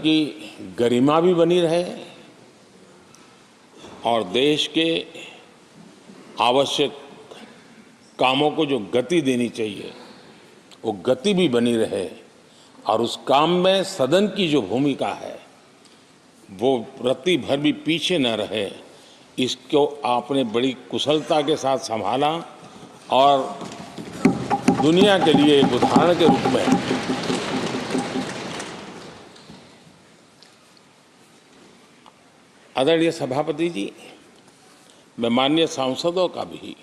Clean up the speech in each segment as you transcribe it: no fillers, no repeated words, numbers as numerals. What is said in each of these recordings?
की गरिमा भी बनी रहे और देश के आवश्यक कामों को जो गति देनी चाहिए वो गति भी बनी रहे और उस काम में सदन की जो भूमिका है वो रत्ती भर भी पीछे न रहे, इसको आपने बड़ी कुशलता के साथ संभाला और दुनिया के लिए एक उदाहरण के रूप में आदरणीय सभापति जी, मैं माननीय सांसदों का भी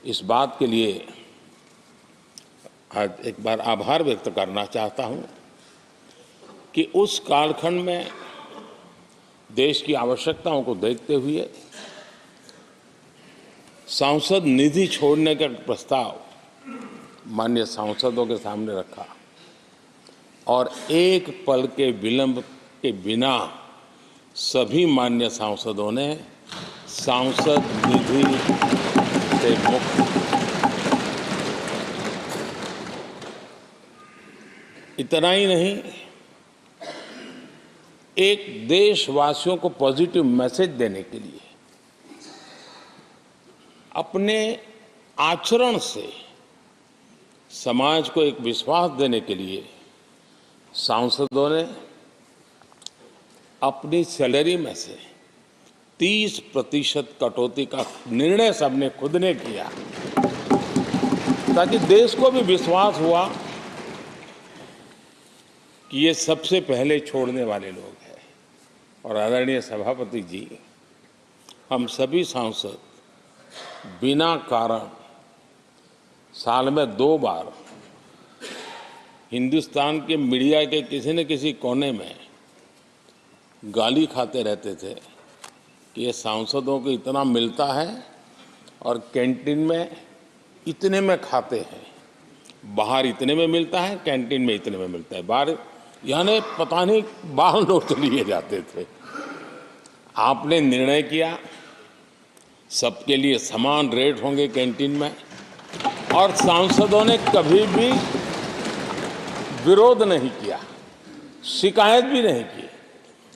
इस बात के लिए आज एक बार आभार व्यक्त करना चाहता हूं कि उस कालखंड में देश की आवश्यकताओं को देखते हुए सांसद निधि छोड़ने का प्रस्ताव माननीय सांसदों के सामने रखा और एक पल के विलंब के बिना सभी माननीय सांसदों ने सांसद निधि से मुक्त। इतना ही नहीं, एक देशवासियों को पॉजिटिव मैसेज देने के लिए अपने आचरण से समाज को एक विश्वास देने के लिए सांसदों ने अपनी सैलरी में से 30% कटौती का निर्णय सबने खुद ने किया ताकि देश को भी विश्वास हुआ कि ये सबसे पहले छोड़ने वाले लोग हैं। और आदरणीय सभापति जी, हम सभी सांसद बिना कारण साल में 2 बार हिंदुस्तान के मीडिया के किसी न किसी कोने में गाली खाते रहते थे कि ये सांसदों को इतना मिलता है और कैंटीन में इतने में खाते हैं, बाहर इतने में मिलता है, कैंटीन में इतने में मिलता है, बाहर यानी पता नहीं बाहर नोट लिए जाते थे। आपने निर्णय किया सबके लिए समान रेट होंगे कैंटीन में और सांसदों ने कभी भी विरोध नहीं किया, शिकायत भी नहीं की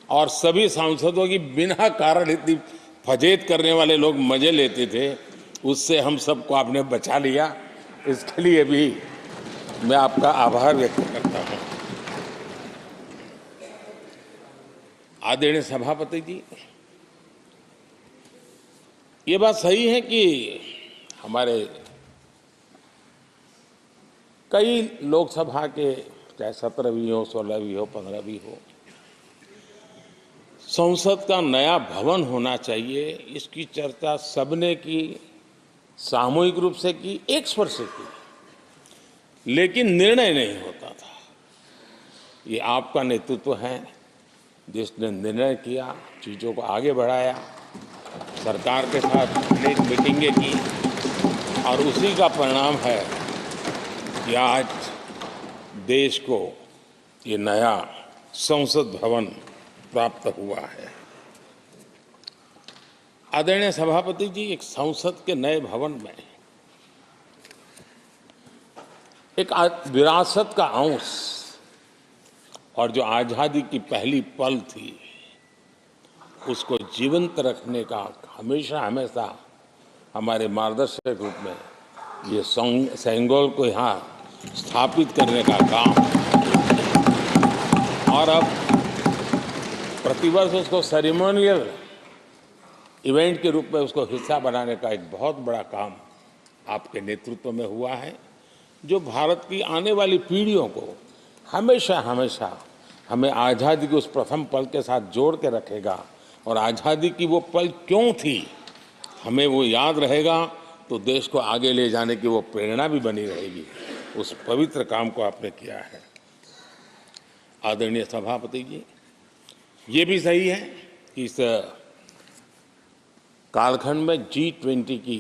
और सभी सांसदों की बिना कारण इतनी फजेत करने वाले लोग मजे लेते थे, उससे हम सबको आपने बचा लिया। इसके लिए भी मैं आपका आभार व्यक्त करता हूं। आदरणीय सभापति जी, ये बात सही है कि हमारे कई लोकसभा के चाहे 17वीं हो, 16वीं हो, 15वीं हो, संसद का नया भवन होना चाहिए, इसकी चर्चा सबने की, सामूहिक रूप से की, एक स्वर से की, लेकिन निर्णय नहीं होता था। ये आपका नेतृत्व है जिसने निर्णय किया, चीज़ों को आगे बढ़ाया, सरकार के साथ अनेक मीटिंगें की और उसी का परिणाम है कि आज देश को ये नया संसद भवन प्राप्त हुआ है। आदरणीय सभापति जी, एक संसद के नए भवन में एक विरासत का अंश और जो आज़ादी की पहली पल थी उसको जीवंत रखने का हमेशा हमेशा हमारे मार्गदर्शक रूप में ये सेंगोल को यहाँ स्थापित करने का काम और अब प्रतिवर्ष उसको सेरेमोनियल इवेंट के रूप में उसको हिस्सा बनाने का एक बहुत बड़ा काम आपके नेतृत्व में हुआ है, जो भारत की आने वाली पीढ़ियों को हमेशा हमेशा हमें आज़ादी के उस प्रथम पल के साथ जोड़ के रखेगा और आज़ादी की वो पल क्यों थी हमें वो याद रहेगा, तो देश को आगे ले जाने की वो प्रेरणा भी बनी रहेगी। उस पवित्र काम को आपने किया है। आदरणीय सभापति जी, ये भी सही है कि इस कालखंड में G20 की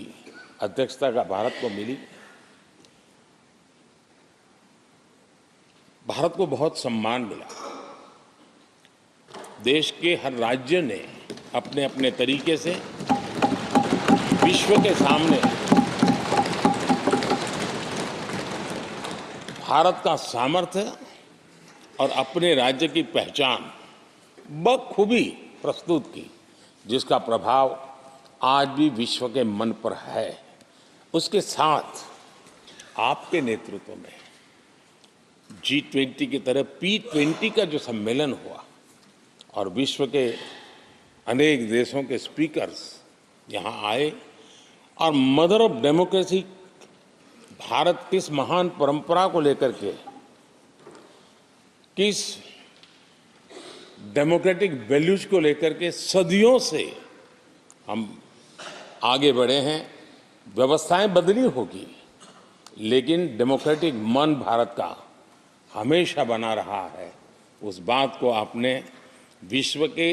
अध्यक्षता का भारत को मिली। भारत को बहुत सम्मान मिला। देश के हर राज्य ने अपने अपने तरीके से विश्व के सामने भारत का सामर्थ्य और अपने राज्य की पहचान बखूबी प्रस्तुत की, जिसका प्रभाव आज भी विश्व के मन पर है। उसके साथ आपके नेतृत्व में G20 की तरह P20 का जो सम्मेलन हुआ और विश्व के अनेक देशों के स्पीकर्स यहाँ आए और मदर ऑफ डेमोक्रेसी भारत किस महान परंपरा को लेकर के, किस डेमोक्रेटिक वैल्यूज को लेकर के सदियों से हम आगे बढ़े हैं। व्यवस्थाएं बदली होगी, लेकिन डेमोक्रेटिक मन भारत का हमेशा बना रहा है। उस बात को आपने विश्व के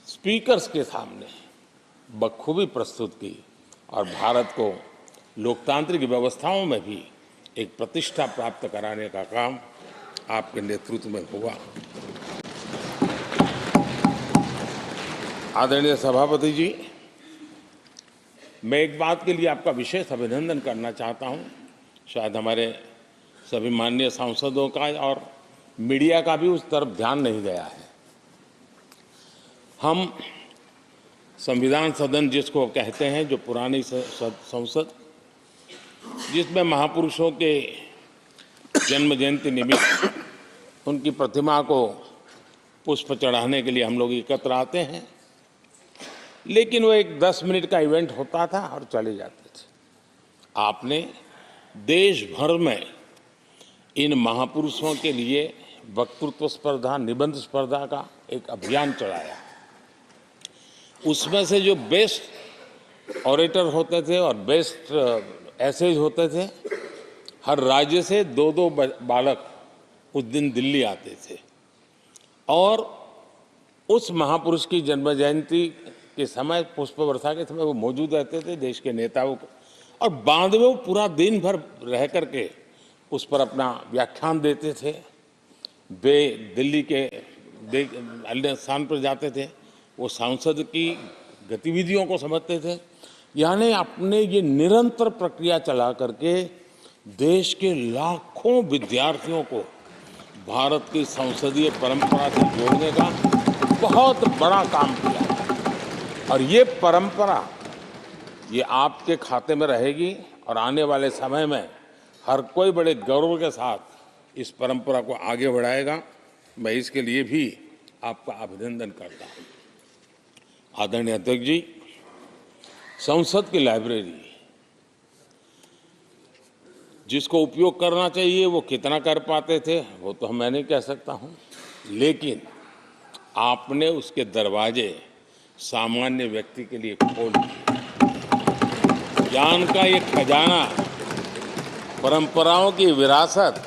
स्पीकर्स के सामने बखूबी प्रस्तुत की और भारत को लोकतांत्रिक व्यवस्थाओं में भी एक प्रतिष्ठा प्राप्त कराने का काम आपके नेतृत्व में हुआ। आदरणीय सभापति जी, मैं एक बात के लिए आपका विशेष अभिनंदन करना चाहता हूं। शायद हमारे सभी माननीय सांसदों का और मीडिया का भी उस तरफ ध्यान नहीं गया है। हम संविधान सदन जिसको कहते हैं, जो पुरानी संसद, जिसमें महापुरुषों के जन्म जयंती निमित्त उनकी प्रतिमा को पुष्प चढ़ाने के लिए हम लोग एकत्र आते हैं, लेकिन वो एक 10 मिनट का इवेंट होता था और चले जाते थे। आपने देश भर में इन महापुरुषों के लिए वक्तृत्व स्पर्धा, निबंध स्पर्धा का एक अभियान चलाया। उसमें से जो बेस्ट ऑरेटर होते थे और बेस्ट एसेज होते थे, हर राज्य से 2-2 बालक उस दिन दिल्ली आते थे और उस महापुरुष की जन्म जयंती के समय, पुष्प वर्षा के समय वो मौजूद रहते थे, देश के नेताओं को, और बाद में वो पूरा दिन भर रह करके उस पर अपना व्याख्यान देते थे। वे दिल्ली के अन्य स्थान पर जाते थे, वो सांसद की गतिविधियों को समझते थे। यानी आपने ये निरंतर प्रक्रिया चला करके देश के लाखों विद्यार्थियों को भारत की संसदीय परंपरा से जोड़ने का बहुत बड़ा काम किया और ये परंपरा ये आपके खाते में रहेगी और आने वाले समय में हर कोई बड़े गौरव के साथ इस परंपरा को आगे बढ़ाएगा। मैं इसके लिए भी आपका अभिनंदन करता हूं। आदरणीय अध्यक्ष जी, संसद की लाइब्रेरी जिसको उपयोग करना चाहिए वो कितना कर पाते थे वो तो मैं नहीं कह सकता हूं, लेकिन आपने उसके दरवाजे सामान्य व्यक्ति के लिए खोल दिए। ज्ञान का ये खजाना, परंपराओं की विरासत,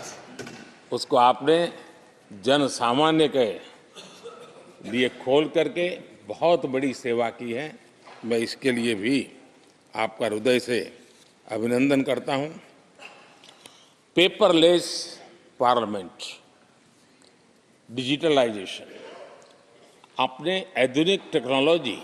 उसको आपने जन सामान्य के लिए खोल करके बहुत बड़ी सेवा की है। मैं इसके लिए भी आपका हृदय से अभिनंदन करता हूं। पेपरलेस पार्लियामेंट, डिजिटलाइजेशन, आपने आधुनिक टेक्नोलॉजी